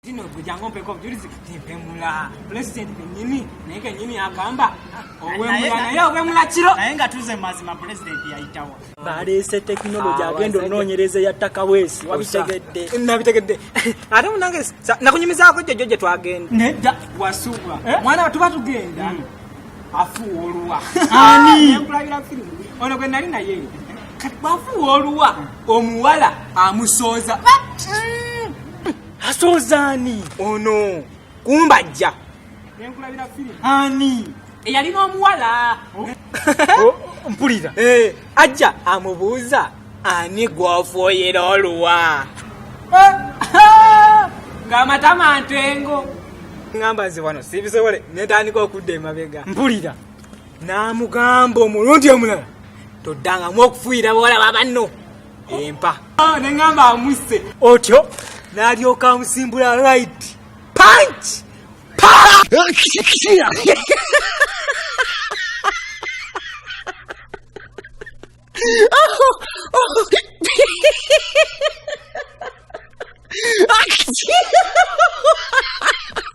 Zino kujango mpeko julizi timpemula president nyini neke nyini agamba owemula naye owemula kiro naye nga tuze mazima president yayitawa balese technology agendo nonyereze yattaka wesi wabitegedde nabitegedde ate munange nakunyumizaako jojo twagenda nedda wasubwa mwana tuba tugenda afuulwa ani empulagira film ono gwe nali naye kati bafuulwa omuwala amusooza asozani ono kumbajja nenkulabira film ani eyalina omuwala mpulira ajja amubuuza ani gwofuuyira oluwa ng'amatama ntengo ngamba nze wano sibisobole netandika okudda emabega mpulira n'amugamba omulundi omulala toddangamu okufuuyira bawala babanno empa neŋŋamba amusse otyo n'alyoka amusimbula right punch Ah!